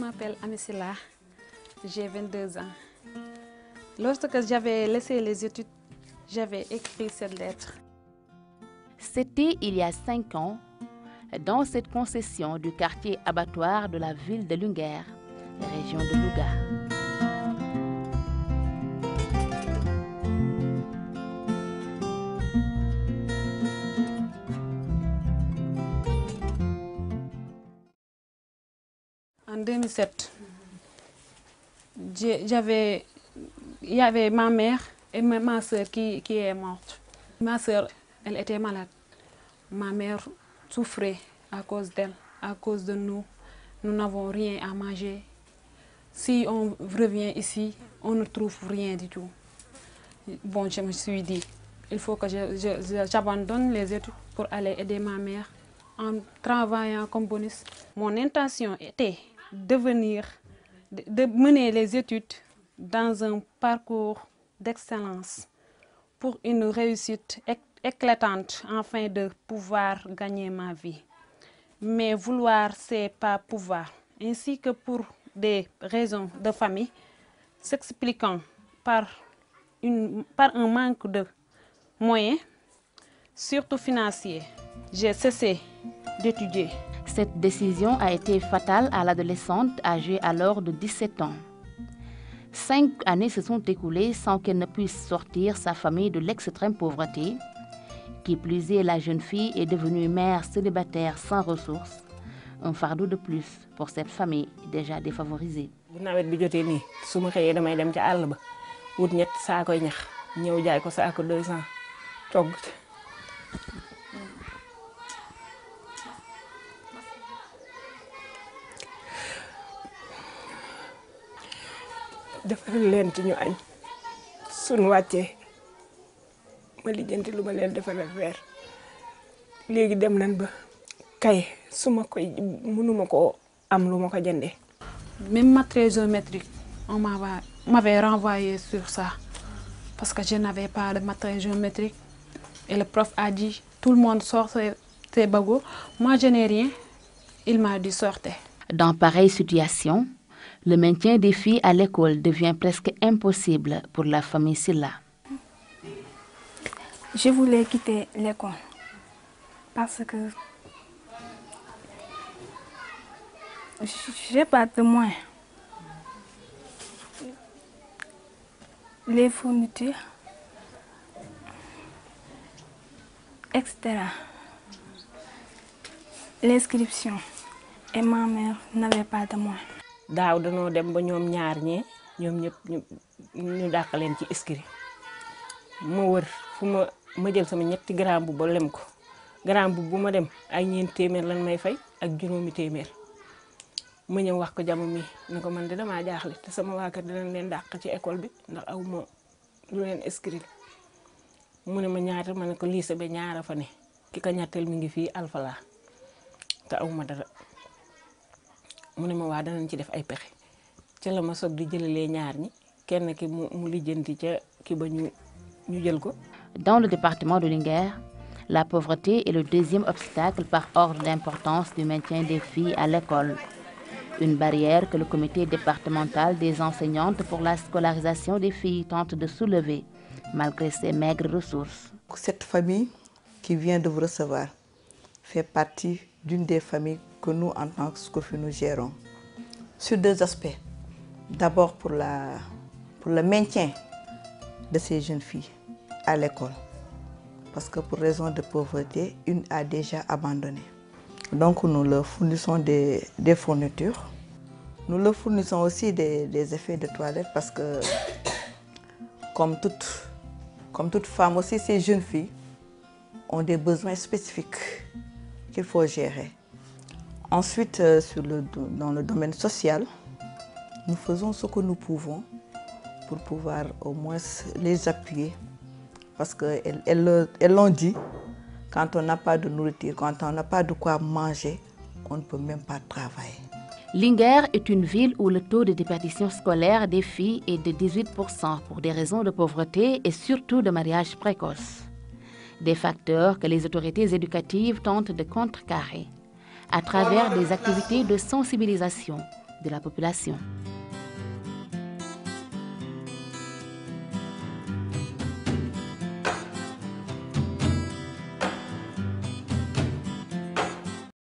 m'appelle Amisila, j'ai 22 ans. Lorsque j'avais laissé les études, j'avais écrit cette lettre. C'était il y a 5 ans, dans cette concession du quartier abattoir de la ville de Linguère, région de Louga. En 2007, il y avait ma mère et ma soeur qui est morte. Ma soeur, elle était malade. Ma mère souffrait à cause d'elle, à cause de nous. Nous n'avons rien à manger. Si on revient ici, on ne trouve rien du tout. Bon, je me suis dit, il faut que j'abandonne les études pour aller aider ma mère en travaillant comme bonus. Mon intention était de mener les études dans un parcours d'excellence pour une réussite éclatante afin de pouvoir gagner ma vie. Mais vouloir, c'est pas pouvoir. Ainsi que pour des raisons de famille, s'expliquant par un manque de moyens, surtout financiers, j'ai cessé d'étudier. Cette décision a été fatale à l'adolescente âgée alors de 17 ans. 5 années se sont écoulées sans qu'elle ne puisse sortir sa famille de l'extrême pauvreté. Qui plus est, la jeune fille est devenue mère célibataire sans ressources, un fardeau de plus pour cette famille déjà défavorisée. Bu nawet bi jotee nii su ma xëyee damay dem ca àll ba wut ñett saakoy ñax ñëw jaay ko saako 200 togg. Defaral leen ci ñu añ suñu wàccee ma lijjanti lu ma leen defaral reer léegi dem nañ ba kay su ma koy mënuma koo am lu ma ko jëndee. Même matériel géométrique, on m'avait renvoyé sur ça parce que je n'avais pas de matériel géométrique. Et le prof a dit, tout le monde sort ses bagots. Moi, je n'ai rien. Il m'a dit, sortez. Dans pareille situation, le maintien des filles à l'école devient presque impossible pour la famille Silla. Je voulais quitter l'école parce que je n'ai pas de moyens. Les fournitures, etc. L'inscription. Et ma mère n'avait pas de moyens. Daaw danoo dem ba ñoom ñaar ñee ñoom ñëpp ñu dàq leen ci inscrit ma wër fu ma jël sama ñetti gramme bu ba lem ko gramme bu ma dem ay ñeent téeméer lan may fay ak juróomi téeméer ma ñëw wax ko jamu mi ne ko man de damaa jaaxle te sama waa kër dinañ leen dàq ci école bi ndax aw ma lu leen inscrit mu ne ma ñaata ma ne ko lycée ba ñaara fa ne ki ko ñetteel mi ngi fii Alfala te aw ma dara mu ne ma waa danañ ci def ay pexe ca la ma soog di jëlalee ñaar ñi kenn ki mu lijjanti ca ki ba ñu jël ko. Dans le département de Linguère, la pauvreté est le deuxième obstacle par ordre d'importance du maintien des filles à l'école. Une barrière que le comité départemental des enseignantes pour la scolarisation des filles tente de soulever, malgré ses maigres ressources. Cette famille qui vient de vous recevoir fait partie d'une des familles que nous, en tant que SCOFI, nous gérons. Sur 2 aspects. D'abord pour le maintien de ces jeunes filles à l'école. Parce que pour raison de pauvreté, une a déjà abandonné. Donc nous leur fournissons des fournitures. Nous leur fournissons aussi des effets de toilette parce que, comme toute femme aussi, ces jeunes filles ont des besoins spécifiques qu'il faut gérer. Ensuite, dans le domaine social, nous faisons ce que nous pouvons pour pouvoir au moins les appuyer. Parce qu'elles l'ont dit, quand on n'a pas de nourriture, quand on n'a pas de quoi manger, on ne peut même pas travailler. Linguère est une ville où le taux de déperdition scolaire des filles est de 18% pour des raisons de pauvreté et surtout de mariage précoce. Des facteurs que les autorités éducatives tentent de contrecarrer à travers des activités de sensibilisation de la population.